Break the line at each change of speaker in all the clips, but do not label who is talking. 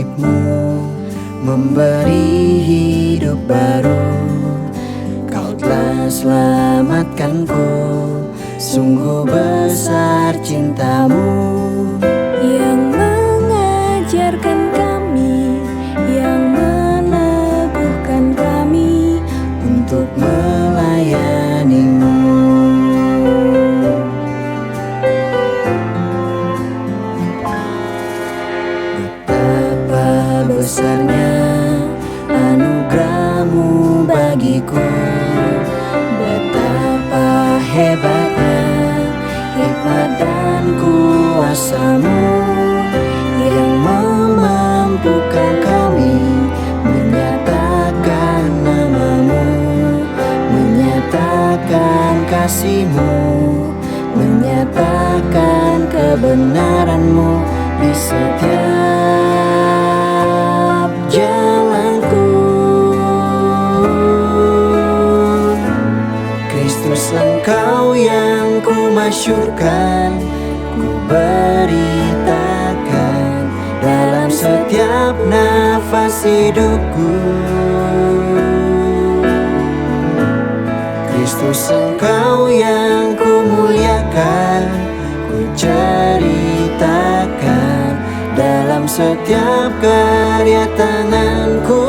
salibmu memberi hidup baru. Kau telah selamatkanku, sungguh besar cintamu
yang mengajarkan kami, yang meneguhkan kami untuk
melayanimu. Betapa besarnya anugerahmu bagiku, betapa hebatnya hikmat dan kuasamu yang memampukan kami menyatakan namamu, menyatakan kasihmu, menyatakan kebenaranmu di setiap jalanku. Kristus, Engkau yang ku masyurkan, ku beritakan dalam setiap nafas hidupku. Kristus, Engkau yang ku muliakan, ku ceritakan dalam setiap karya tanganku.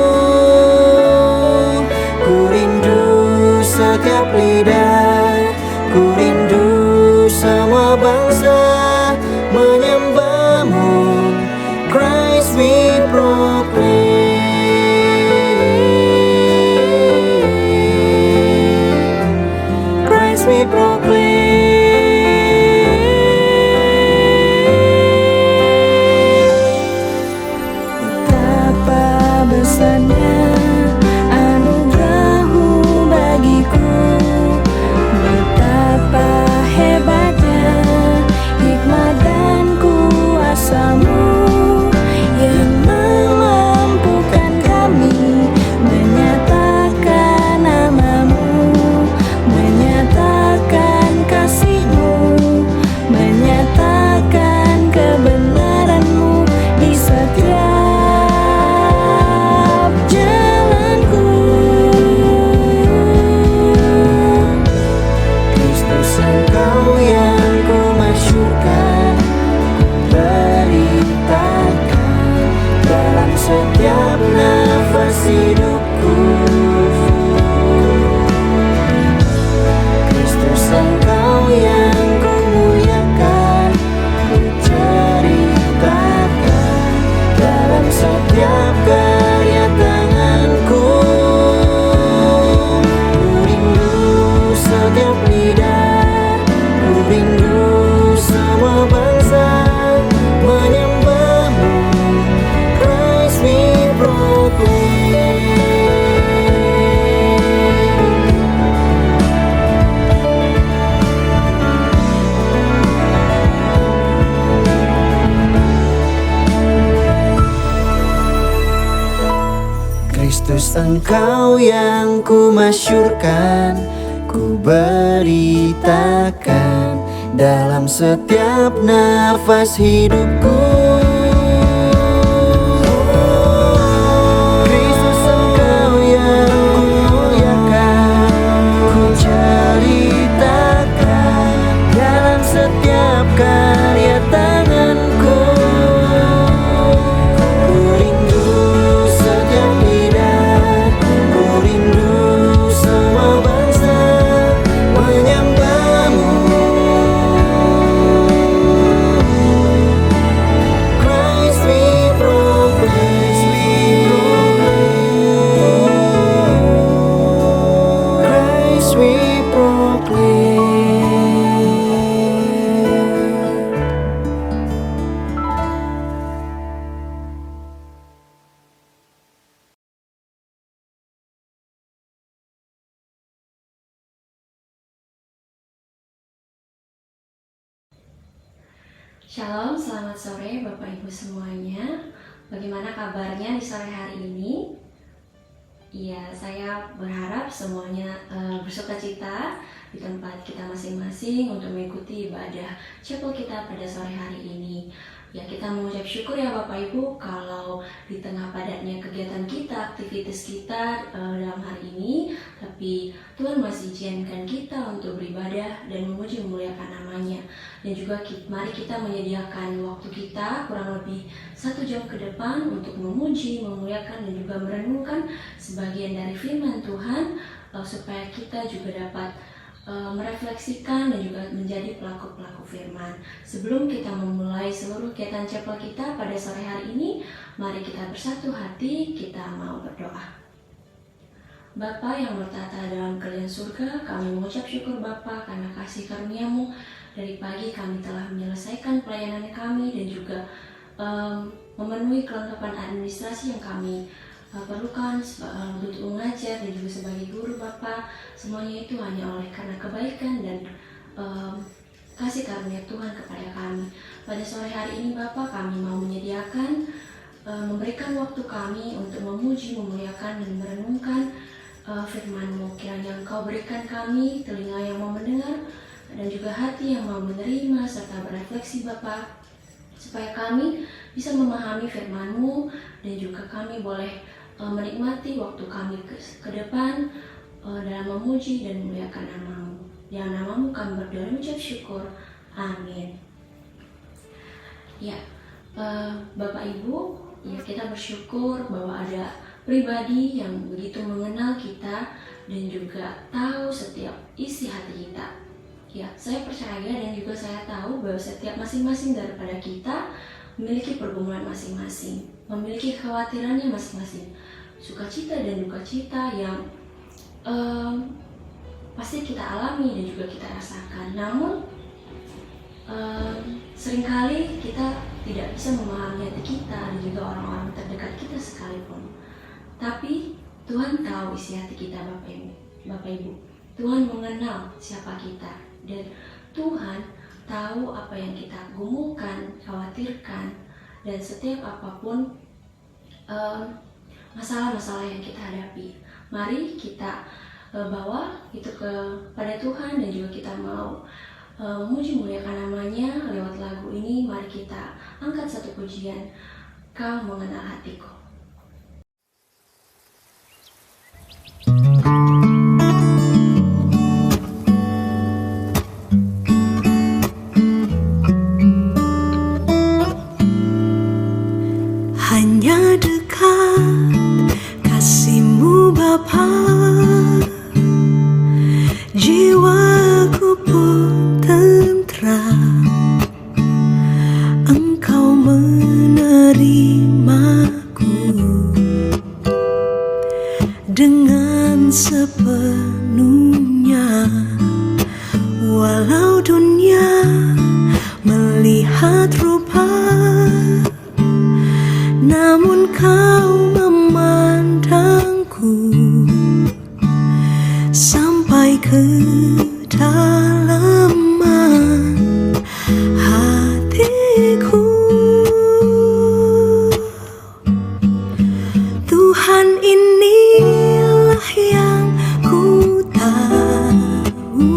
Ku rindu setiap lidah, ku rindu semua bangsa menyembahmu. Christ we proclaim, Christ we proclaim. Betapa besarnya anugerahmu bagiku, betapa hebatnya hikmat dan kuasamu yang memampukan kami menyatakan namamu, menyatakan kasihmu, menyatakan kebenaranmu di setiap jalanku. Kristus, Engkau yang ku masyurkan, ku beritakan dalam setiap nafas hidupku. Kristus, Engkau yang ku muliakan, ku ceritakan dalam setiap karya tanganku. Ku rindu setiap lidah, ku rindu semua bangsa menyembahmu. Christ we proclaim. Kristus, Engkau yang ku masyurkan, ku beritakan dalam setiap nafas hidupku. Kristus, Engkau yang ku muliakan, ku ceritakan dalam setiap karya tanganku. Ku rindu setiap lidah, ku rindu semua bangsa menyembahmu. Christ we proclaim, Christ we proclaim.
Shalom, selamat sore Bapak Ibu semuanya. Bagaimana kabarnya di sore hari ini? Iya, saya berharap semuanya bersukacita di tempat kita masing-masing untuk mengikuti ibadah chapel kita pada sore hari ini. Ya, kita mengucap syukur ya Bapak Ibu kalau di tengah padatnya kegiatan kita, aktivitas kita dalam hari ini, tapi Tuhan masih izinkan kita untuk beribadah dan memuji memuliakan namanya. Dan juga mari kita menyediakan waktu kita kurang lebih 1 jam ke depan untuk memuji, memuliakan dan juga merenungkan sebagian dari firman Tuhan supaya kita juga dapat merefleksikan dan juga menjadi pelaku-pelaku firman. Sebelum kita memulai seluruh kegiatan chapel kita pada sore hari ini, mari kita bersatu hati, kita mau berdoa. Bapa yang bertata dalam kerajaan surga, kami mengucap syukur Bapa karena kasih karunia-Mu. Dari pagi kami telah menyelesaikan pelayanan kami dan juga memenuhi kelengkapan administrasi yang kami perlukan untuk mengajar dan juga sebagai guru Bapak. Semuanya itu hanya oleh karena kebaikan dan kasih karunia Tuhan kepada kami. Pada sore hari ini Bapak, kami mau menyediakan memberikan waktu kami untuk memuji, memuliakan dan merenungkan firman-Mu. Kiranya Engkau berikan kami telinga yang mau mendengar dan juga hati yang mau menerima serta berefleksi Bapak, supaya kami bisa memahami firman-Mu dan juga kami boleh menikmati waktu kami ke depan dalam memuji dan memuliakan nama-Mu. Dalam nama-Mu kami berdoa dan mengucap syukur. Amin. Ya, Bapak Ibu, ya kita bersyukur bahwa ada pribadi yang begitu mengenal kita dan juga tahu setiap isi hati kita. Ya, saya percaya dan juga saya tahu bahwa setiap masing-masing daripada kita memiliki pergumulan masing-masing, memiliki kekhawatirannya masing-masing, sukacita dan duka cita yang pasti kita alami dan juga kita rasakan. Namun seringkali kita tidak bisa memahami hati kita dan juga orang-orang terdekat kita sekalipun. Tapi Tuhan tahu isi hati kita Bapak Ibu. Tuhan mengenal siapa kita dan Tuhan tahu apa yang kita gumukan, khawatirkan, dan setiap apapun masalah-masalah yang kita hadapi. Mari kita bawa itu kepada Tuhan dan juga kita mau memuji muliakan namanya lewat lagu ini. Mari kita angkat satu pujian, Kau Mengenal Hatiku.
Hanya dekat kasih-Mu Bapa, jiwaku pun tentram. Engkau menerimaku dengan sepenuhnya, walau dunia melihat rupa, namun Kau memandangku sampai ke dalaman hatiku. Tuhan, inilah yang ku tahu,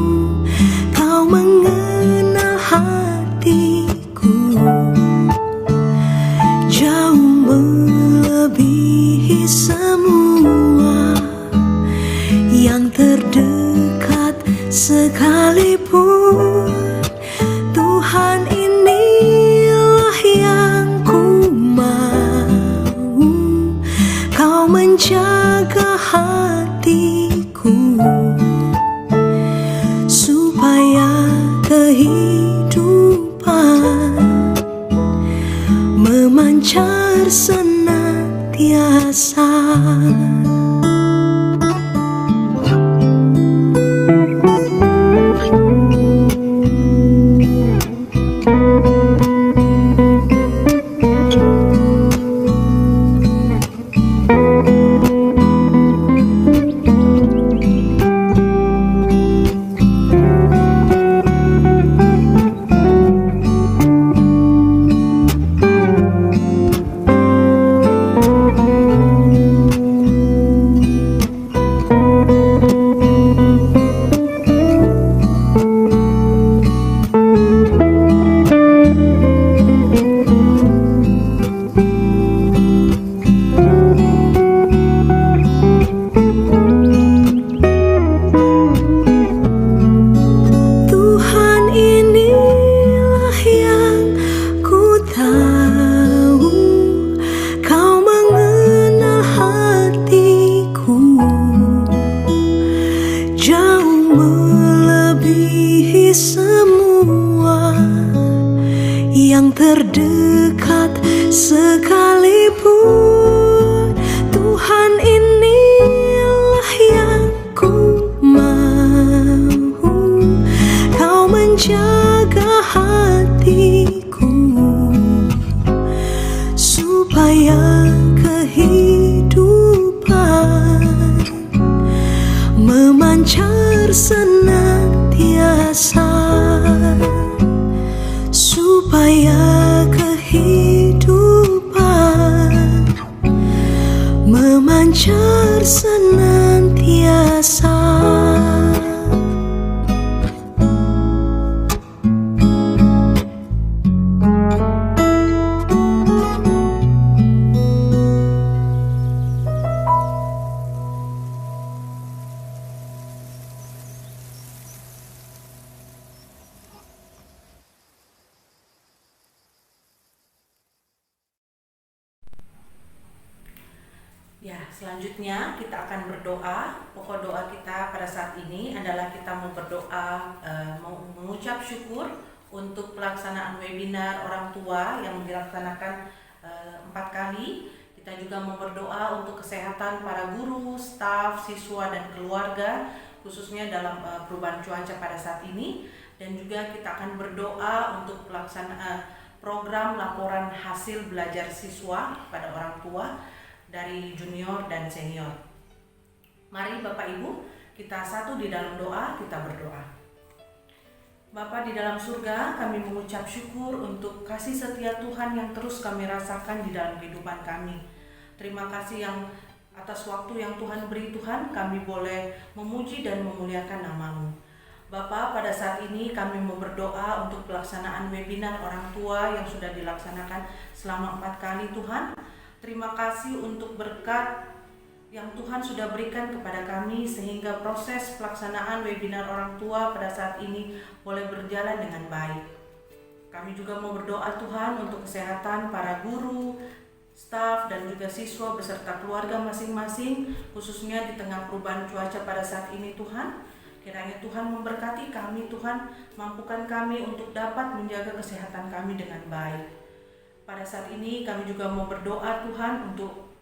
Kau mengenal hatiku jauh melebihi semua yang terdekat sekalipun. Tuhan, inilah yang ku mau, Kau menjaga hatiku supaya kehidupan memancar senantiasa. semua yang terdekat sekalipun. Tuhan, inilah yang ku mau, Kau menjaga hatiku supaya kehidupan memancar senantiasa, supaya kehidupan memancar senantiasa.
Ya, selanjutnya kita akan berdoa. Pokok doa kita pada saat ini adalah kita mau berdoa, mengucap syukur untuk pelaksanaan webinar orang tua yang dilaksanakan 4 kali. Kita juga mau berdoa untuk kesehatan para guru, staf, siswa, dan keluarga, khususnya dalam perubahan cuaca pada saat ini. Dan juga kita akan berdoa untuk pelaksanaan program laporan hasil belajar siswa pada orang tua dari junior dan senior. Mari Bapak Ibu, kita satu di dalam doa, kita berdoa. Bapa di dalam surga, kami mengucap syukur untuk kasih setia Tuhan yang terus kami rasakan di dalam kehidupan kami. Terima kasih yang atas waktu yang Tuhan beri. Tuhan, kami boleh memuji dan memuliakan nama-Mu. Bapa, pada saat ini kami mau berdoa untuk pelaksanaan webinar orang tua yang sudah dilaksanakan selama 4 kali. Tuhan, terima kasih untuk berkat yang Tuhan sudah berikan kepada kami sehingga proses pelaksanaan webinar orang tua pada saat ini boleh berjalan dengan baik. Kami juga mau berdoa Tuhan untuk kesehatan para guru, staf, dan juga siswa beserta keluarga masing-masing, khususnya di tengah perubahan cuaca pada saat ini. Tuhan, kiranya Tuhan memberkati kami. Tuhan, mampukan kami untuk dapat menjaga kesehatan kami dengan baik. Pada saat ini kami juga mau berdoa Tuhan untuk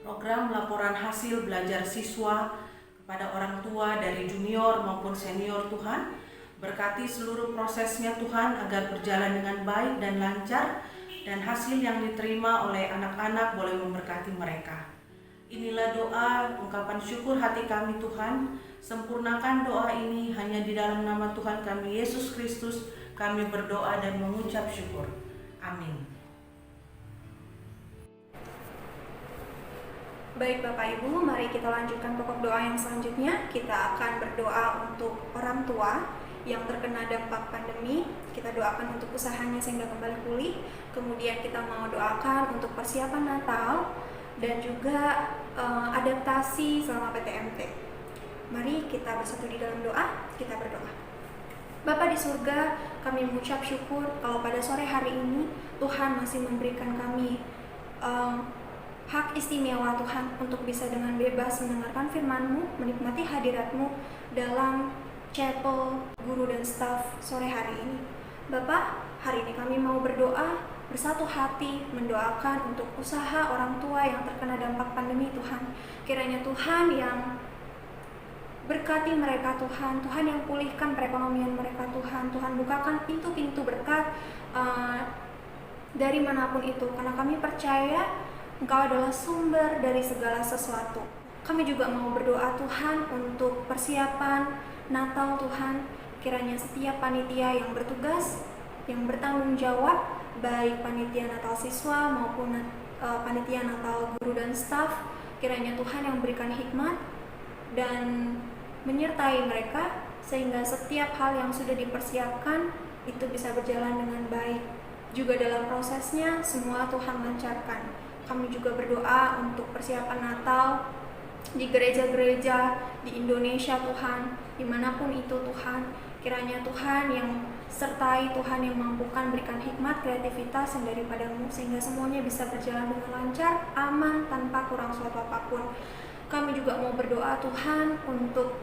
program laporan hasil belajar siswa kepada orang tua dari junior maupun senior. Tuhan, berkati seluruh prosesnya Tuhan agar berjalan dengan baik dan lancar, dan hasil yang diterima oleh anak-anak boleh memberkati mereka. Inilah doa ungkapan syukur hati kami Tuhan. Sempurnakan doa ini hanya di dalam nama Tuhan kami Yesus Kristus. Kami berdoa dan mengucap syukur. Amin.
Baik Bapak Ibu, mari kita lanjutkan pokok doa yang selanjutnya. Kita akan berdoa untuk orang tua yang terkena dampak pandemi. Kita doakan untuk usahanya sehingga kembali pulih. Kemudian kita mau doakan untuk persiapan Natal dan juga adaptasi selama PTMT. Mari kita bersatu di dalam doa, kita berdoa. Bapa di surga, kami mengucap syukur kalau pada sore hari ini Tuhan masih memberikan kami hak istimewa Tuhan untuk bisa dengan bebas mendengarkan firman-Mu, menikmati hadirat-Mu dalam chapel, guru dan staf sore hari ini. Bapa, hari ini kami mau berdoa bersatu hati mendoakan untuk usaha orang tua yang terkena dampak pandemi Tuhan. Kiranya Tuhan yang berkati mereka Tuhan, Tuhan yang pulihkan perekonomian mereka Tuhan, Tuhan bukakan pintu-pintu berkat dari manapun itu, karena kami percaya Engkau adalah sumber dari segala sesuatu. Kami juga mau berdoa Tuhan untuk persiapan Natal Tuhan, kiranya setiap panitia yang bertugas, yang bertanggung jawab, baik panitia Natal siswa maupun panitia Natal guru dan staf, kiranya Tuhan yang berikan hikmat dan menyertai mereka sehingga setiap hal yang sudah dipersiapkan itu bisa berjalan dengan baik. Juga dalam prosesnya semua Tuhan lancarkan. Kami juga berdoa untuk persiapan Natal di gereja-gereja di Indonesia Tuhan, dimanapun itu Tuhan, kiranya Tuhan yang sertai, Tuhan yang mampukan berikan hikmat, kreativitas yang daripada-Mu sehingga semuanya bisa berjalan dengan lancar, aman, tanpa kurang suatu apapun. Kami juga mau berdoa Tuhan untuk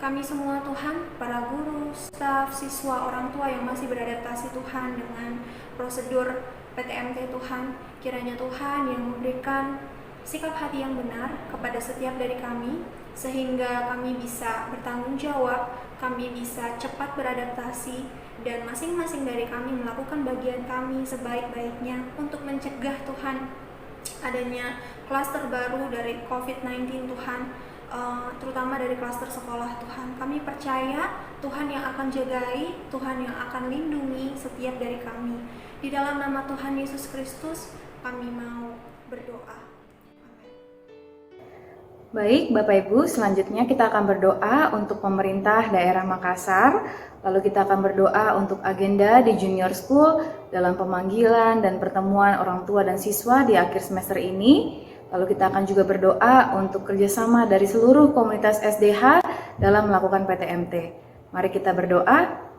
kami semua Tuhan, para guru, staf, siswa, orang tua yang masih beradaptasi Tuhan dengan prosedur PTMT Tuhan. Kiranya Tuhan yang memberikan sikap hati yang benar kepada setiap dari kami, sehingga kami bisa bertanggung jawab, kami bisa cepat beradaptasi, dan masing-masing dari kami melakukan bagian kami sebaik-baiknya untuk mencegah Tuhan adanya klaster baru dari COVID-19 Tuhan, terutama dari klaster sekolah Tuhan. Kami percaya Tuhan yang akan jagai, Tuhan yang akan lindungi setiap dari kami. Di dalam nama Tuhan Yesus Kristus kami mau berdoa.
Baik, Bapak Ibu, selanjutnya kita akan berdoa untuk pemerintah daerah Makassar. Lalu kita akan berdoa untuk agenda di junior school dalam pemanggilan dan pertemuan orang tua dan siswa di akhir semester ini. Lalu kita akan juga berdoa untuk kerjasama dari seluruh komunitas SDH dalam melakukan PTMT. Mari kita berdoa.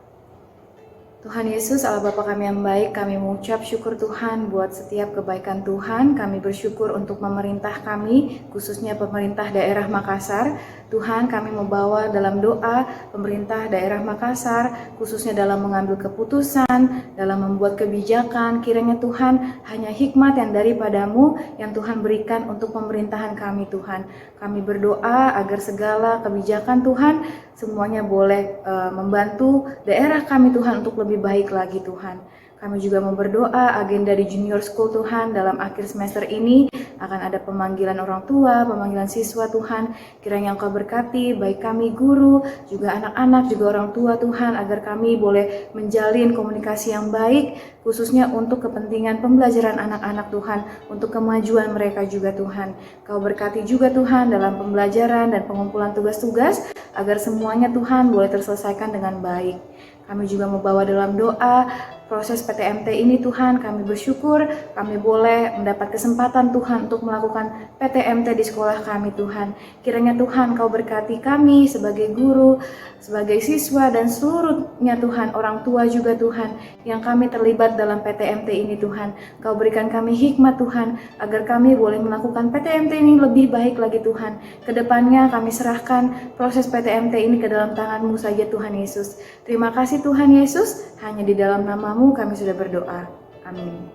Tuhan Yesus, Allah Bapa kami yang baik, kami mengucap syukur Tuhan buat setiap kebaikan Tuhan. Kami bersyukur untuk pemerintah kami, khususnya pemerintah daerah Makassar. Tuhan, kami membawa dalam doa pemerintah daerah Makassar, khususnya dalam mengambil keputusan, dalam membuat kebijakan. Kiranya Tuhan, hanya hikmat yang daripadamu yang Tuhan berikan untuk pemerintahan kami Tuhan. Kami berdoa agar segala kebijakan Tuhan semuanya boleh membantu daerah kami Tuhan untuk lebih baik lagi Tuhan. Kami juga mau berdoa agenda di junior school Tuhan dalam akhir semester ini akan ada pemanggilan orang tua, pemanggilan siswa Tuhan. Kiranya Engkau berkati baik kami guru, juga anak-anak, juga orang tua Tuhan, agar kami boleh menjalin komunikasi yang baik, khususnya untuk kepentingan pembelajaran anak-anak Tuhan, untuk kemajuan mereka juga Tuhan. Kau berkati juga Tuhan dalam pembelajaran dan pengumpulan tugas-tugas, agar semuanya Tuhan boleh terselesaikan dengan baik. Kami juga membawa dalam doa proses PTMT ini Tuhan, kami bersyukur kami boleh mendapat kesempatan Tuhan untuk melakukan PTMT di sekolah kami Tuhan. Kiranya Tuhan Kau berkati kami sebagai guru, sebagai siswa dan seluruhnya Tuhan, orang tua juga Tuhan yang kami terlibat dalam PTMT ini Tuhan. Kau berikan kami hikmat Tuhan agar kami boleh melakukan PTMT ini lebih baik lagi Tuhan. Kedepannya kami serahkan proses PTMT ini ke dalam tangan-Mu saja Tuhan Yesus. Terima kasih Tuhan Yesus, hanya di dalam nama-Mu kami sudah berdoa. Amin.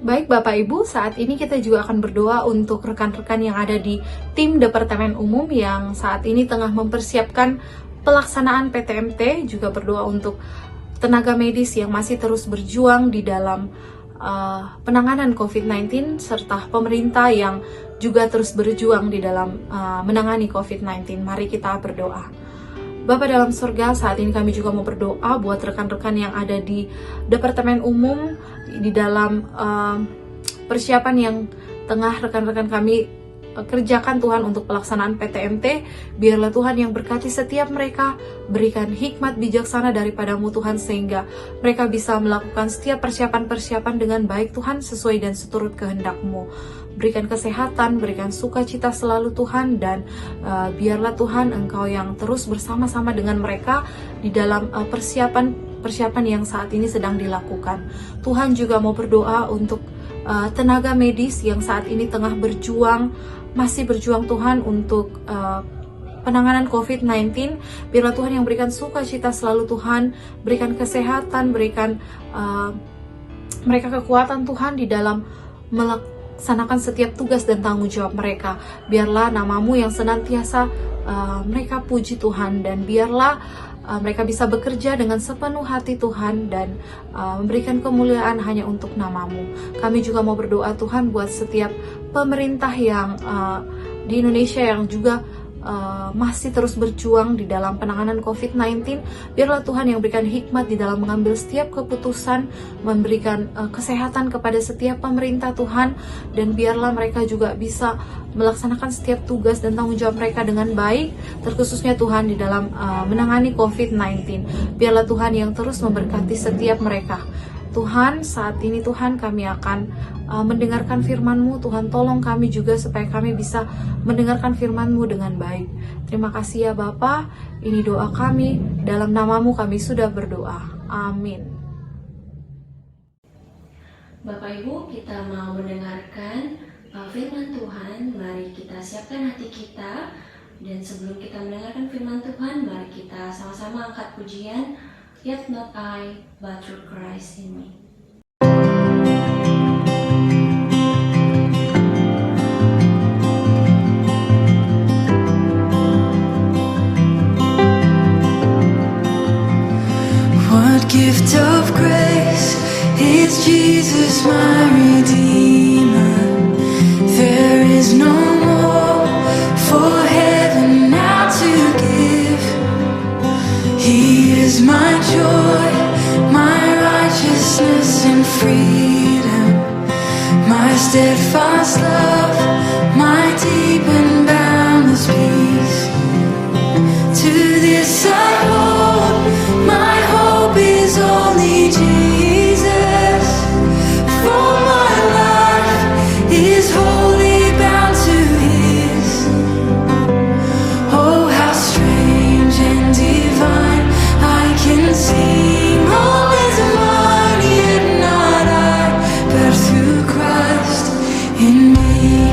Baik Bapak Ibu, saat ini kita juga akan berdoa untuk rekan-rekan yang ada di tim Departemen Umum yang saat ini tengah mempersiapkan pelaksanaan PTMT, juga berdoa untuk tenaga medis yang masih terus berjuang di dalam penanganan COVID-19, serta pemerintah yang juga terus berjuang di dalam menangani COVID-19. Mari kita berdoa. Bapa dalam surga, saat ini kami juga mau berdoa buat rekan-rekan yang ada di Departemen Umum di dalam persiapan yang tengah rekan-rekan kami kerjakan Tuhan untuk pelaksanaan PTMT. Biarlah Tuhan yang berkati setiap mereka, berikan hikmat bijaksana daripada-Mu Tuhan, sehingga mereka bisa melakukan setiap persiapan-persiapan dengan baik Tuhan, sesuai dan seturut kehendak-Mu. Berikan kesehatan, berikan sukacita selalu Tuhan, dan biarlah Tuhan Engkau yang terus bersama-sama dengan mereka di dalam persiapan yang saat ini sedang dilakukan. Tuhan juga mau berdoa untuk tenaga medis yang saat ini tengah masih berjuang Tuhan untuk penanganan COVID-19. Biarlah Tuhan yang berikan sukacita selalu Tuhan, berikan kesehatan, berikan mereka kekuatan Tuhan di dalam melaksanakan setiap tugas dan tanggung jawab mereka. Biarlah nama-Mu yang senantiasa mereka puji Tuhan, dan biarlah mereka bisa bekerja dengan sepenuh hati Tuhan dan memberikan kemuliaan hanya untuk nama-Mu. Kami juga mau berdoa Tuhan buat setiap pemerintah yang di Indonesia yang juga masih terus berjuang di dalam penanganan COVID-19. Biarlah Tuhan yang berikan hikmat di dalam mengambil setiap keputusan, memberikan kesehatan kepada setiap pemerintah Tuhan, dan biarlah mereka juga bisa melaksanakan setiap tugas dan tanggung jawab mereka dengan baik, terkhususnya Tuhan di dalam menangani COVID-19. Biarlah Tuhan yang terus memberkati setiap mereka. Tuhan, saat ini Tuhan kami akan mendengarkan firman-Mu. Tuhan, tolong kami juga supaya kami bisa mendengarkan firman-Mu dengan baik. Terima kasih ya Bapa. Ini doa kami, dalam nama-Mu kami sudah berdoa. Amin.
Bapak Ibu, kita mau mendengarkan firman Tuhan. Mari kita siapkan hati kita Dan sebelum kita mendengarkan firman Tuhan, mari kita sama-sama angkat pujian, Yet Not I, But Through Christ in Me.
What gift of grace is Jesus my Redeemer? There is no more for heaven now to give. He is my joy, my righteousness and freedom, my steadfast love, my deep and boundless peace. To this I hold, my hope is only Jesus. For my life is wholly bound to His. Oh, how strange and divine, I can sing all is mine, yet not I, but through Christ in me.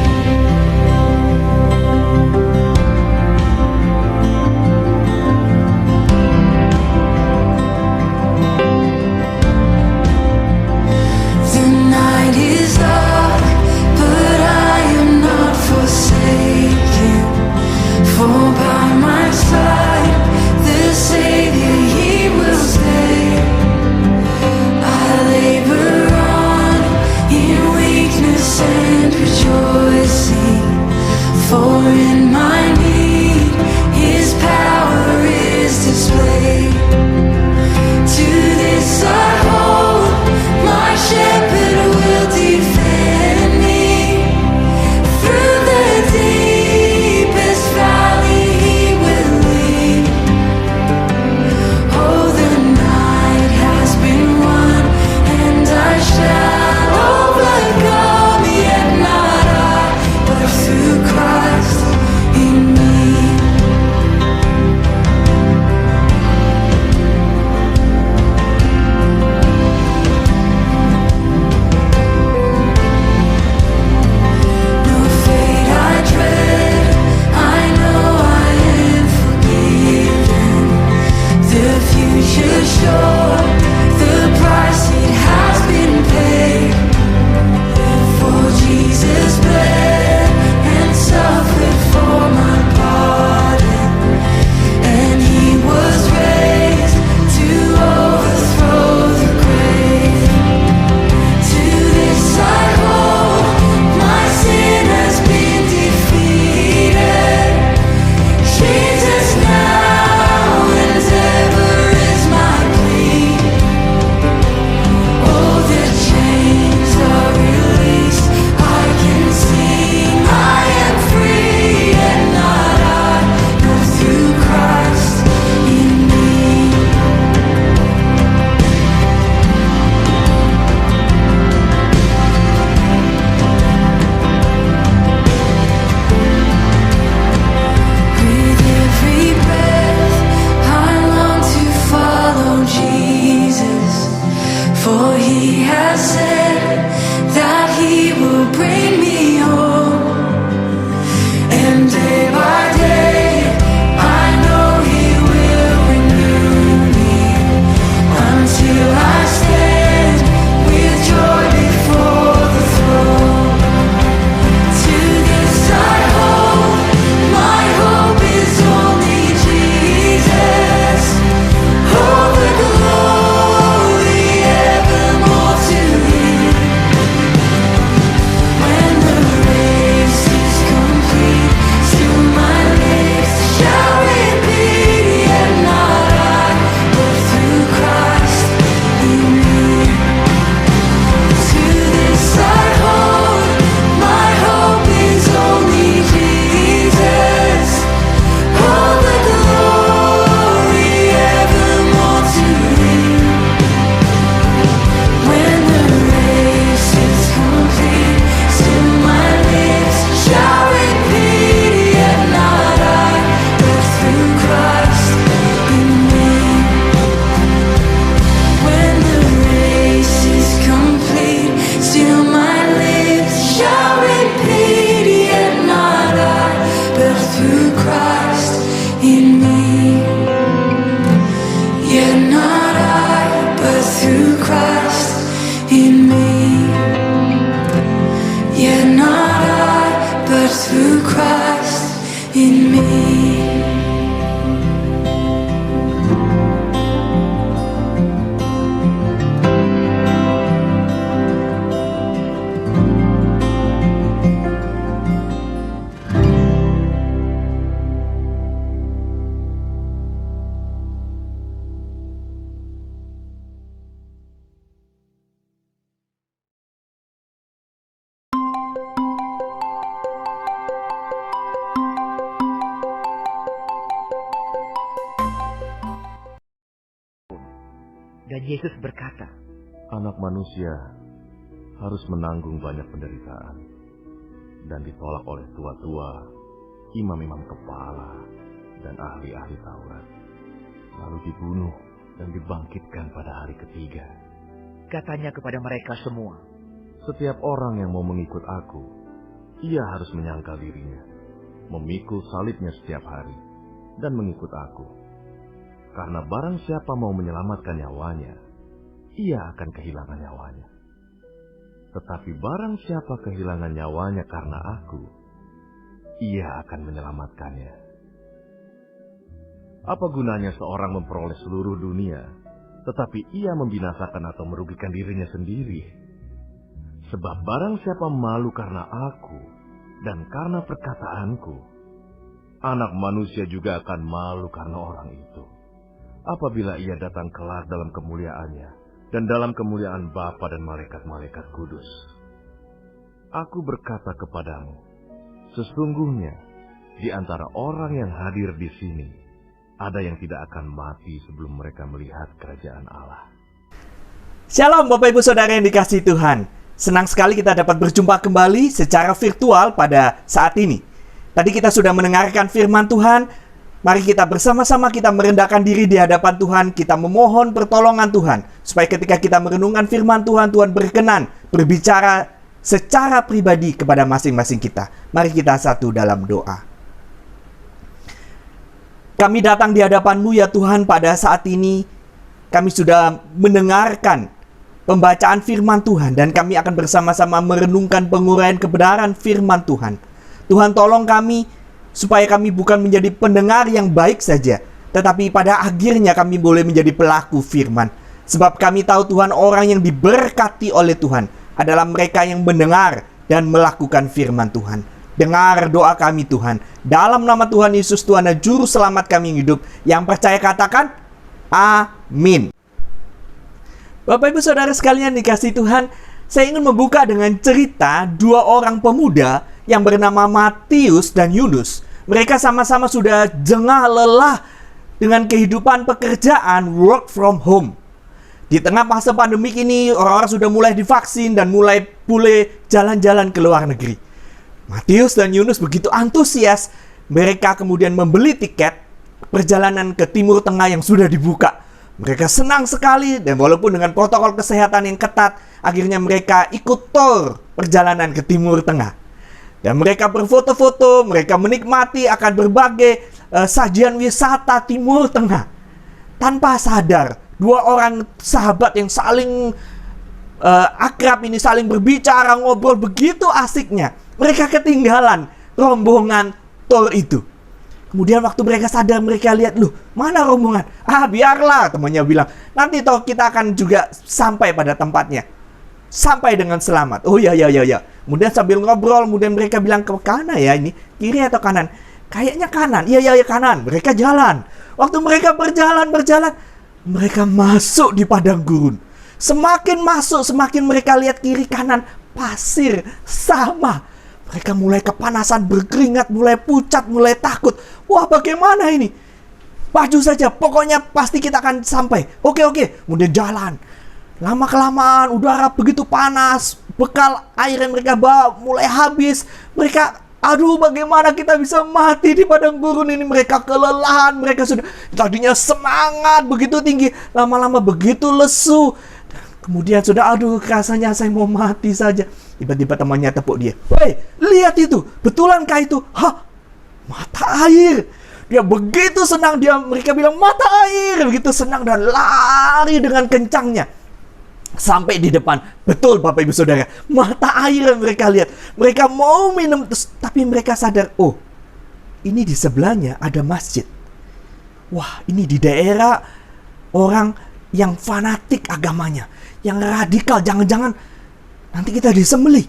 Dan Yesus berkata,
Anak manusia harus menanggung banyak penderitaan dan ditolak oleh tua-tua, imam-imam kepala, dan ahli-ahli Taurat, lalu dibunuh dan dibangkitkan pada hari ketiga.
katanya kepada mereka semua,
Setiap orang yang mau mengikut aku, ia harus menyangkal dirinya, memikul salibnya setiap hari, dan mengikut aku. Karena barang siapa mau menyelamatkan nyawanya, ia akan kehilangan nyawanya. Tetapi barang siapa kehilangan nyawanya karena aku, ia akan menyelamatkannya. Apa gunanya seorang memperoleh seluruh dunia, tetapi ia membinasakan atau merugikan dirinya sendiri? Sebab barang siapa malu karena aku dan karena perkataanku, Anak Manusia juga akan malu karena orang itu, apabila ia datang kelak dalam kemuliaannya dan dalam kemuliaan Bapa dan malaikat-malaikat kudus. Aku berkata kepadamu, sesungguhnya di antara orang yang hadir di sini, ada yang tidak akan mati sebelum mereka melihat kerajaan Allah.
Shalom Bapak Ibu Saudara yang dikasihi Tuhan. Senang sekali kita dapat berjumpa kembali secara virtual pada saat ini. Tadi kita sudah mendengarkan firman Tuhan. Mari kita bersama-sama kita merendahkan diri di hadapan Tuhan. Kita memohon pertolongan Tuhan. Supaya ketika kita merenungkan firman Tuhan, Tuhan berkenan berbicara secara pribadi kepada masing-masing kita. Mari kita satu dalam doa. Kami datang di hadapan-Mu ya Tuhan pada saat ini. Kami sudah mendengarkan pembacaan firman Tuhan dan kami akan bersama-sama merenungkan penguraian kebenaran firman Tuhan. Tuhan tolong kami supaya kami bukan menjadi pendengar yang baik saja, tetapi pada akhirnya kami boleh menjadi pelaku firman. Sebab kami tahu Tuhan, orang yang diberkati oleh Tuhan adalah mereka yang mendengar dan melakukan firman Tuhan. Dengar doa kami Tuhan. Dalam nama Tuhan Yesus, Tuhan dan Juru Selamat kami yang hidup. Yang percaya katakan, amin. Bapak Ibu Saudara sekalian dikasihi Tuhan, saya ingin membuka dengan cerita dua orang pemuda yang bernama Matius dan Yunus. Mereka sama-sama sudah jengah lelah dengan kehidupan pekerjaan work from home. Di tengah masa pandemik ini, orang-orang sudah mulai divaksin dan mulai boleh jalan-jalan ke luar negeri. Matius dan Yunus begitu antusias, mereka kemudian membeli tiket perjalanan ke Timur Tengah yang sudah dibuka. Mereka senang sekali dan walaupun dengan protokol kesehatan yang ketat, akhirnya mereka ikut tur perjalanan ke Timur Tengah. Dan mereka berfoto-foto, mereka menikmati akan berbagai sajian wisata Timur Tengah. Tanpa sadar, dua orang sahabat yang saling akrab ini saling berbicara, ngobrol begitu asiknya. Mereka ketinggalan rombongan tur itu. Kemudian waktu mereka sadar, mereka lihat, loh, mana rombongan? Biarlah, temannya bilang. Nanti toh kita akan juga sampai pada tempatnya. Sampai dengan selamat. Oh ya. Kemudian sambil ngobrol, kemudian mereka bilang, ke kanan ya ini? Kiri atau kanan? Kayaknya kanan. Iya kanan. Mereka jalan. Waktu mereka berjalan, mereka masuk di padang gurun. Semakin masuk, semakin mereka lihat kiri kanan, pasir, sama. Mereka mulai kepanasan, berkeringat, mulai pucat, mulai takut. Wah, bagaimana ini? Maju saja, pokoknya pasti kita akan sampai. Oke. Kemudian jalan. Lama-kelamaan, udara begitu panas. Bekal air yang mereka bawa mulai habis. Mereka, aduh bagaimana kita bisa mati di padang gurun ini. Mereka kelelahan, mereka sudah tadinya semangat begitu tinggi. Lama-lama begitu lesu. Kemudian sudah, aduh rasanya saya mau mati saja. Tiba-tiba temannya tepuk dia. Woi, lihat itu. Betulankah itu? Mata air. Dia begitu senang. Mereka bilang mata air. Begitu senang dan lari dengan kencangnya. Sampai di depan. Betul Bapak Ibu Saudara. Mata air yang mereka lihat. Mereka mau minum. Tapi mereka sadar. Oh, ini di sebelahnya ada masjid. Wah, ini di daerah orang yang fanatik agamanya. Yang radikal. Jangan-jangan nanti kita disembelih.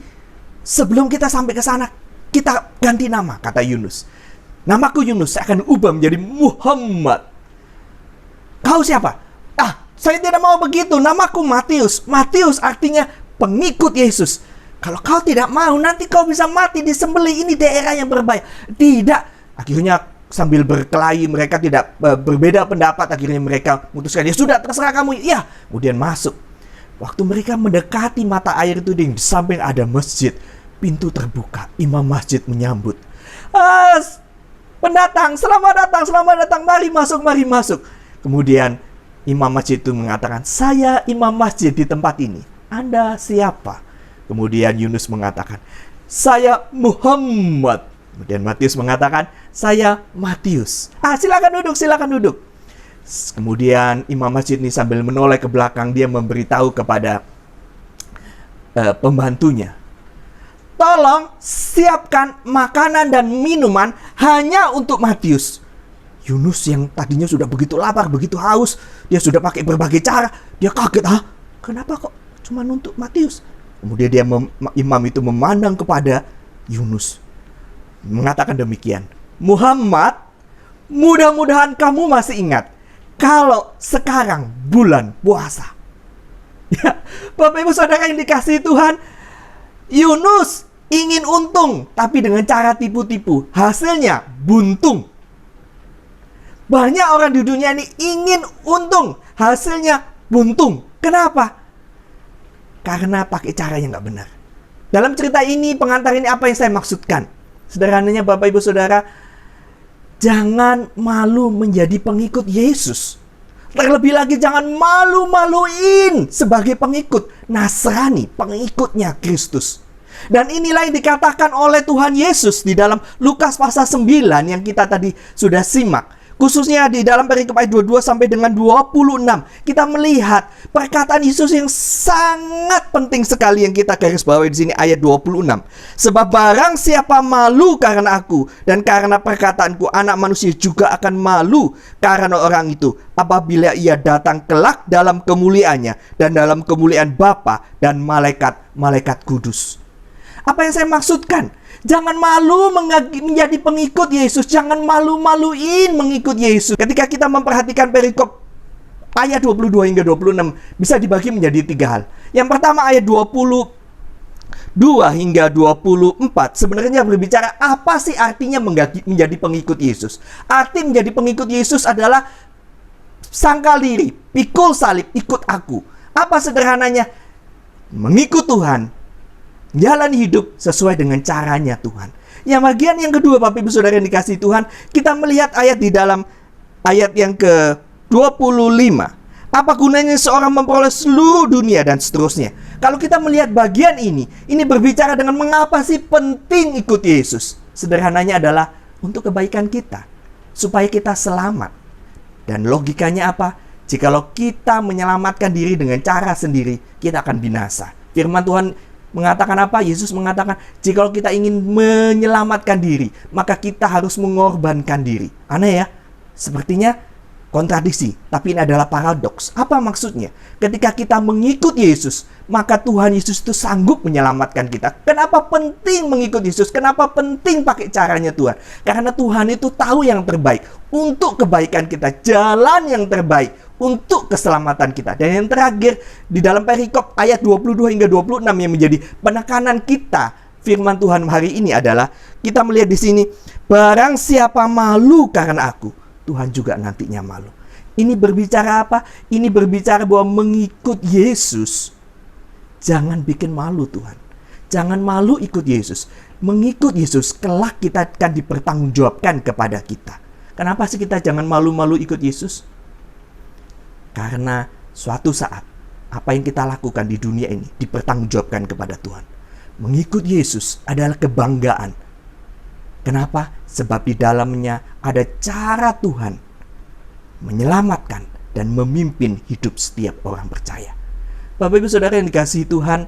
Sebelum kita sampai ke sana, kita ganti nama, kata Yunus. Namaku Yunus, saya akan ubah menjadi Muhammad. Kau siapa? Saya tidak mau begitu. Namaku Matius. Matius artinya pengikut Yesus. Kalau kau tidak mau, nanti kau bisa mati disembelih. Ini daerah yang berbahaya. Tidak. Akhirnya sambil berkelahi, mereka tidak berbeda pendapat. Akhirnya mereka memutuskan, ya sudah, terserah kamu. Ya, kemudian masuk. Waktu mereka mendekati mata air itu, di samping ada masjid. Pintu terbuka, imam masjid menyambut. Pendatang, selamat datang, mari masuk. Kemudian imam masjid itu mengatakan, saya imam masjid di tempat ini. Anda siapa? Kemudian Yunus mengatakan, saya Muhammad. Kemudian Matius mengatakan, saya Matius. Silakan duduk. Kemudian imam masjid ini sambil menoleh ke belakang, dia memberitahu kepada pembantunya, tolong siapkan makanan dan minuman hanya untuk Matius. Yunus yang tadinya sudah begitu lapar, begitu haus, dia sudah pakai berbagai cara. Dia kaget, kenapa kok cuma untuk Matius? Kemudian imam itu memandang kepada Yunus, mengatakan demikian, Muhammad, mudah-mudahan kamu masih ingat kalau sekarang bulan puasa. Ya, Bapak Ibu Saudara yang dikasihi Tuhan, Yunus ingin untung, tapi dengan cara tipu-tipu. Hasilnya buntung. Banyak orang di dunia ini ingin untung, hasilnya buntung. Kenapa? Karena pakai cara yang nggak benar. Dalam cerita ini, pengantar ini, apa yang saya maksudkan? Sederhananya Bapak Ibu Saudara, jangan malu menjadi pengikut Yesus. Terlebih lagi jangan malu-maluin sebagai pengikut Nasrani, pengikutnya Kristus. Dan inilah yang dikatakan oleh Tuhan Yesus di dalam Lukas pasal 9 yang kita tadi sudah simak. Khususnya di dalam perikop ayat 22 sampai dengan 26. Kita melihat perkataan Yesus yang sangat penting sekali yang kita garis bawahi di sini, ayat 26. Sebab barang siapa malu karena aku dan karena perkataanku, anak manusia juga akan malu karena orang itu apabila ia datang kelak dalam kemuliaannya dan dalam kemuliaan Bapa dan malaikat-malaikat kudus. Apa yang saya maksudkan? Jangan malu menjadi pengikut Yesus. Jangan malu-maluin mengikut Yesus. Ketika kita memperhatikan perikop ayat 22 hingga 26, bisa dibagi menjadi 3 hal. Yang pertama, ayat 22 hingga 24 sebenarnya berbicara apa sih artinya menjadi pengikut Yesus. Arti menjadi pengikut Yesus adalah sangkal diri, pikul salib, ikut aku. Apa sederhananya? Mengikut Tuhan, jalan hidup sesuai dengan caranya Tuhan. Yang bagian yang kedua, Bapak Ibu Saudara yang dikasihi Tuhan, kita melihat ayat di dalam ayat yang ke-25. Apa gunanya seorang memperoleh seluruh dunia dan seterusnya. Kalau kita melihat bagian ini berbicara dengan mengapa sih penting ikut Yesus. Sederhananya adalah untuk kebaikan kita, supaya kita selamat. Dan logikanya apa? Jikalau kita menyelamatkan diri dengan cara sendiri, kita akan binasa. Firman Tuhan mengatakan apa? Yesus mengatakan, jikalau kita ingin menyelamatkan diri, maka kita harus mengorbankan diri. Aneh ya? Sepertinya kontradiksi, tapi ini adalah paradoks. Apa maksudnya? Ketika kita mengikut Yesus, maka Tuhan Yesus itu sanggup menyelamatkan kita. Kenapa penting mengikut Yesus? Kenapa penting pakai caranya Tuhan? Karena Tuhan itu tahu yang terbaik untuk kebaikan kita, jalan yang terbaik untuk keselamatan kita. Dan yang terakhir, di dalam perikop ayat 22 hingga 26 yang menjadi penekanan kita, firman Tuhan hari ini adalah, kita melihat di sini, barang siapa malu karena aku, Tuhan juga nantinya malu. Ini berbicara apa? Ini berbicara bahwa mengikut Yesus, jangan bikin malu Tuhan. Jangan malu ikut Yesus. Mengikut Yesus, kelak kita akan dipertanggungjawabkan kepada kita. Kenapa sih kita jangan malu-malu ikut Yesus? Karena suatu saat, apa yang kita lakukan di dunia ini dipertanggungjawabkan kepada Tuhan. Mengikut Yesus adalah kebanggaan. Kenapa? Sebab di dalamnya ada cara Tuhan menyelamatkan dan memimpin hidup setiap orang percaya. Bapak Ibu Saudara yang dikasihi Tuhan,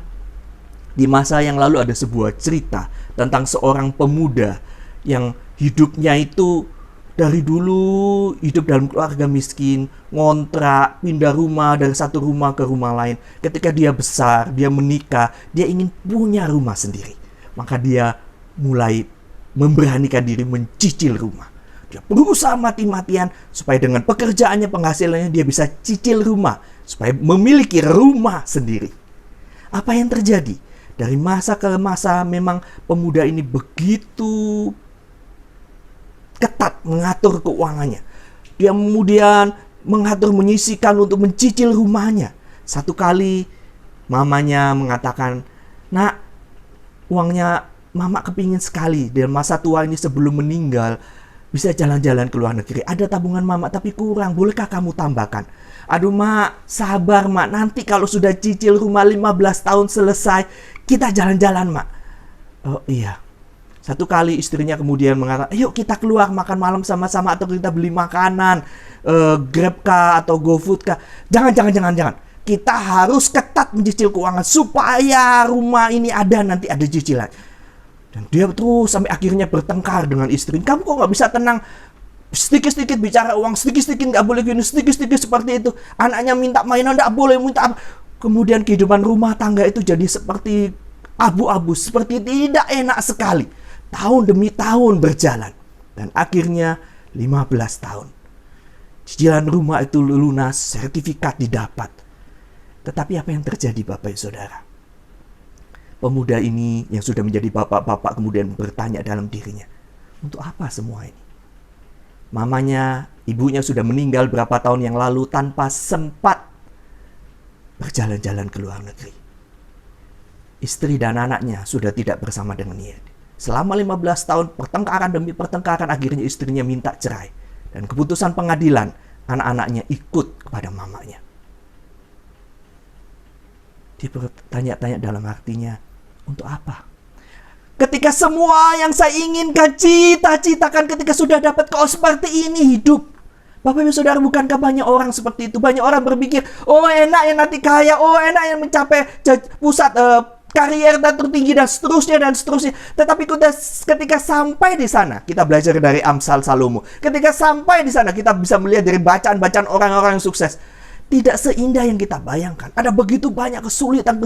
di masa yang lalu ada sebuah cerita tentang seorang pemuda yang hidupnya itu dari dulu hidup dalam keluarga miskin, ngontrak, pindah rumah dari satu rumah ke rumah lain. Ketika dia besar, dia menikah, dia ingin punya rumah sendiri. Maka dia mulai memberanikan diri mencicil rumah. Dia berusaha mati-matian supaya dengan pekerjaannya, penghasilannya dia bisa cicil rumah, supaya memiliki rumah sendiri. Apa yang terjadi? Dari masa ke masa memang pemuda ini begitu ketat mengatur keuangannya. Dia kemudian mengatur, menyisihkan untuk mencicil rumahnya. Satu kali mamanya mengatakan, "Nak, uangnya mama kepingin sekali dalam masa tua ini sebelum meninggal bisa jalan-jalan ke luar negeri. Ada tabungan mama tapi kurang, bolehkah kamu tambahkan?" "Aduh mak, sabar mak, nanti kalau sudah cicil rumah 15 tahun selesai, kita jalan-jalan mak." "Oh iya." Satu kali istrinya kemudian mengatakan, "Yuk kita keluar makan malam sama-sama atau kita beli makanan, Grab kah atau GoFood kah?" Jangan. Kita harus ketat mencicil keuangan supaya rumah ini nanti ada cicilan." Dan dia terus sampai akhirnya bertengkar dengan istri. "Kamu kok nggak bisa tenang? Sedikit-sedikit bicara uang, sedikit-sedikit nggak boleh gini, sedikit-sedikit seperti itu. Anaknya minta mainan, nggak boleh minta apa." Kemudian kehidupan rumah tangga itu jadi seperti abu-abu, seperti tidak enak sekali. Tahun demi tahun berjalan. Dan akhirnya 15 tahun. Cicilan rumah itu lunas, sertifikat didapat. Tetapi apa yang terjadi Bapak Ibu Saudara? Pemuda ini yang sudah menjadi bapak-bapak kemudian bertanya dalam dirinya, untuk apa semua ini? Mamanya, ibunya sudah meninggal berapa tahun yang lalu tanpa sempat berjalan-jalan ke luar negeri. Istri dan anaknya sudah tidak bersama dengan dia. Selama 15 tahun pertengkaran demi pertengkaran, akhirnya istrinya minta cerai. Dan keputusan pengadilan, anak-anaknya ikut kepada mamanya. Dia bertanya-tanya dalam artinya, untuk apa? Ketika semua yang saya inginkan, cita-citakan, ketika sudah dapat kok seperti ini hidup. Bapak Ibu Saudara, bukankah banyak orang seperti itu? Banyak orang berpikir, oh enak ya nanti kaya, oh enak yang mencapai pusat karier dan tertinggi dan seterusnya. Tetapi ketika sampai di sana, kita belajar dari Amsal Salomo. Ketika sampai di sana, kita bisa melihat dari bacaan-bacaan orang-orang yang sukses. Tidak seindah yang kita bayangkan. Ada begitu banyak kesulitan,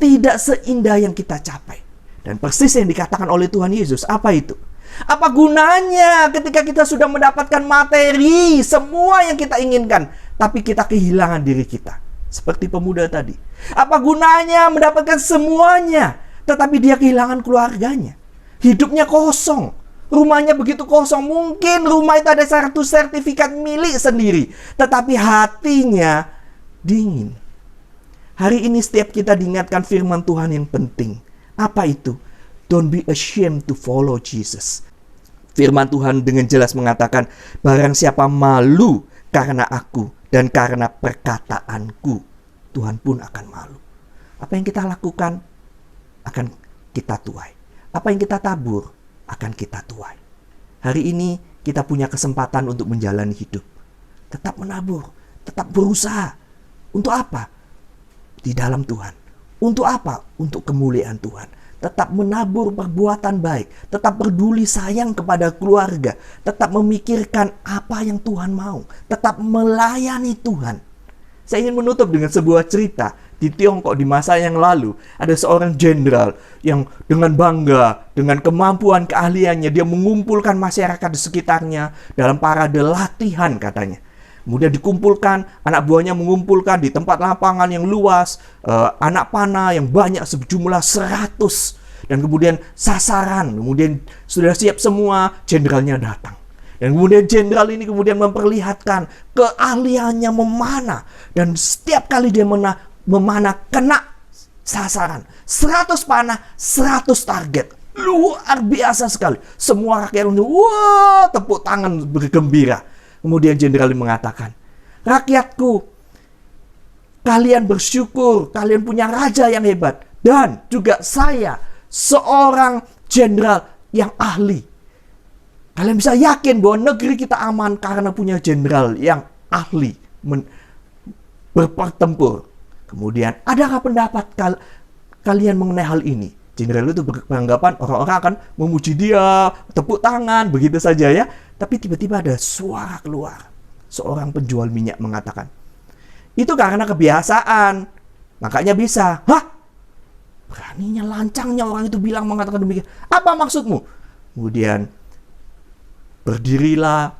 tidak seindah yang kita capai. Dan persis yang dikatakan oleh Tuhan Yesus, apa itu? Apa gunanya ketika kita sudah mendapatkan materi, semua yang kita inginkan, tapi kita kehilangan diri kita? Seperti pemuda tadi. Apa gunanya mendapatkan semuanya, tetapi dia kehilangan keluarganya? Hidupnya kosong. Rumahnya begitu kosong. Mungkin rumah itu ada satu sertifikat milik sendiri, tetapi hatinya dingin. Hari ini setiap kita diingatkan firman Tuhan yang penting. Apa itu? Don't be ashamed to follow Jesus. Firman Tuhan dengan jelas mengatakan, barang siapa malu karena aku dan karena perkataanku, Tuhan pun akan malu. Apa yang kita lakukan akan kita tuai. Apa yang kita tabur akan kita tuai. Hari ini kita punya kesempatan untuk menjalani hidup. Tetap menabur, tetap berusaha. Untuk apa? Di dalam Tuhan. Untuk apa? Untuk kemuliaan Tuhan. Tetap menabur perbuatan baik, tetap peduli sayang kepada keluarga, tetap memikirkan apa yang Tuhan mau, tetap melayani Tuhan. Saya ingin menutup dengan sebuah cerita. Di Tiongkok di masa yang lalu, ada seorang jenderal yang dengan bangga, dengan kemampuan keahliannya, dia mengumpulkan masyarakat di sekitarnya dalam parade latihan katanya. Kemudian dikumpulkan, anak buahnya mengumpulkan di tempat lapangan yang luas, anak panah yang banyak sejumlah 100. Dan kemudian sasaran, kemudian sudah siap semua, jenderalnya datang. Dan kemudian jenderal ini kemudian memperlihatkan keahliannya memanah. Dan setiap kali dia memanah kena sasaran. 100 panah, 100 target. Luar biasa sekali. Semua rakyat wah, tepuk tangan bergembira. Kemudian jenderal mengatakan, rakyatku, kalian bersyukur, kalian punya raja yang hebat. Dan juga saya, seorang jenderal yang ahli. Kalian bisa yakin bahwa negeri kita aman karena punya jenderal yang ahli berpertempur. Kemudian, adakah pendapat kalian mengenai hal ini? Jenderal itu beranggapan orang-orang akan memuji dia, tepuk tangan, begitu saja ya. Tapi tiba-tiba ada suara keluar. Seorang penjual minyak mengatakan, itu karena kebiasaan, makanya bisa. Hah? Beraninya, lancangnya orang itu bilang mengatakan demikian. Apa maksudmu? Kemudian, berdirilah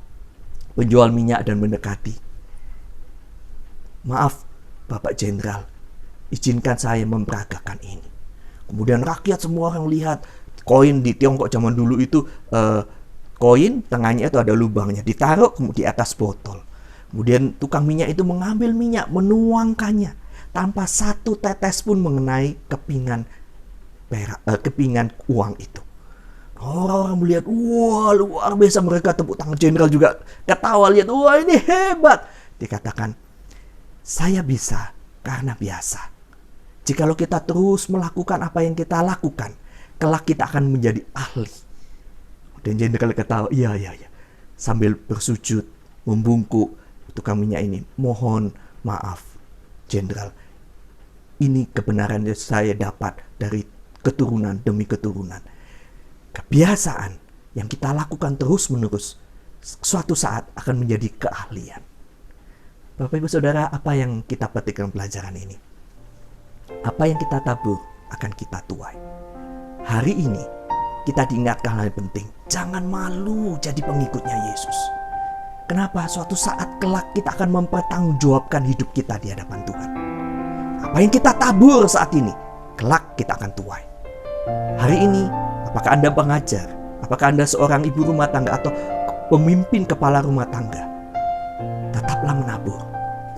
penjual minyak dan mendekati. Maaf, Bapak Jenderal, izinkan saya memperagakan ini. Kemudian rakyat semua orang lihat koin di Tiongkok zaman dulu itu koin, tengahnya itu ada lubangnya, ditaruh di atas botol. Kemudian tukang minyak itu mengambil minyak, menuangkannya tanpa satu tetes pun mengenai kepingan uang itu. Orang-orang melihat, wah luar biasa, mereka tepuk tangan. Jenderal juga ketawa, lihat, wah ini hebat. Dikatakan, saya bisa karena biasa. Jikalau kita terus melakukan apa yang kita lakukan, kelak kita akan menjadi ahli. Dan jenderal ketawa, iya. Sambil bersujud, membungkuk, tukang minyak ini, mohon maaf, jenderal. Ini kebenaran yang saya dapat dari keturunan demi keturunan. Kebiasaan yang kita lakukan terus-menerus, suatu saat akan menjadi keahlian. Bapak Ibu Saudara, apa yang kita petik dalam pelajaran ini? Apa yang kita tabur akan kita tuai. Hari ini kita diingatkan hal yang penting. Jangan malu jadi pengikutnya Yesus. Kenapa? Suatu saat kelak kita akan mempertanggungjawabkan hidup kita di hadapan Tuhan. Apa yang kita tabur saat ini, kelak kita akan tuai. Hari ini, apakah Anda pengajar? Apakah Anda seorang ibu rumah tangga atau pemimpin kepala rumah tangga? Tetaplah menabur,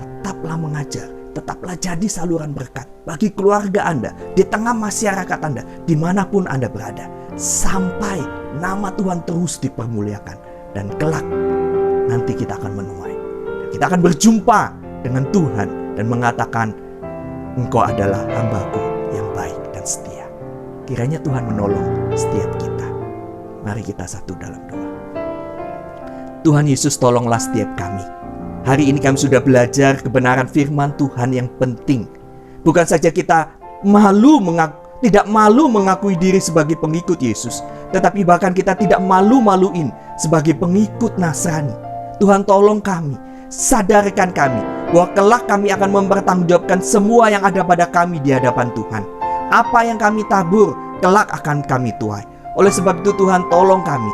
tetaplah mengajar, tetaplah jadi saluran berkat bagi keluarga Anda, di tengah masyarakat Anda, dimanapun Anda berada, sampai nama Tuhan terus dipermuliakan. Dan kelak nanti kita akan menuai. Kita akan berjumpa dengan Tuhan dan mengatakan, Engkau adalah hamba-Ku yang baik dan setia. Kiranya Tuhan menolong setiap kita. Mari kita satu dalam doa. Tuhan Yesus, tolonglah setiap kami. Hari ini kami sudah belajar kebenaran firman Tuhan yang penting. Bukan saja kita tidak malu mengakui diri sebagai pengikut Yesus, tetapi bahkan kita tidak malu-maluin sebagai pengikut Nasrani. Tuhan, tolong kami, sadarkan kami bahwa kelak kami akan mempertanggungjawabkan semua yang ada pada kami di hadapan Tuhan. Apa yang kami tabur, kelak akan kami tuai. Oleh sebab itu Tuhan, tolong kami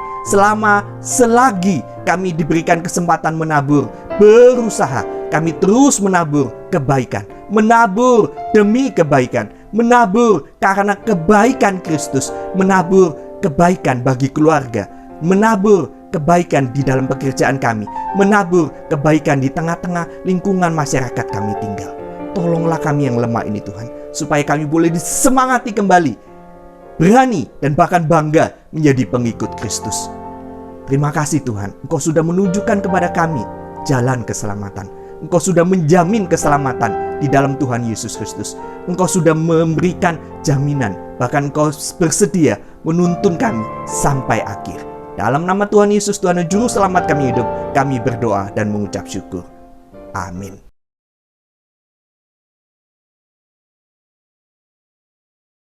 selagi kami diberikan kesempatan menabur, berusaha kami terus menabur kebaikan, menabur demi kebaikan, menabur karena kebaikan Kristus, menabur kebaikan bagi keluarga, menabur kebaikan di dalam pekerjaan kami, menabur kebaikan di tengah-tengah lingkungan masyarakat kami tinggal. Tolonglah kami yang lemah ini Tuhan, supaya kami boleh disemangati kembali, berani dan bahkan bangga menjadi pengikut Kristus. Terima kasih Tuhan, Engkau sudah menunjukkan kepada kami jalan keselamatan. Engkau sudah menjamin keselamatan di dalam Tuhan Yesus Kristus. Engkau sudah memberikan jaminan, bahkan Engkau bersedia menuntun kami sampai akhir. Dalam nama Tuhan Yesus, Tuhan dan Juru Selamat kami hidup, kami berdoa dan mengucap syukur. Amin.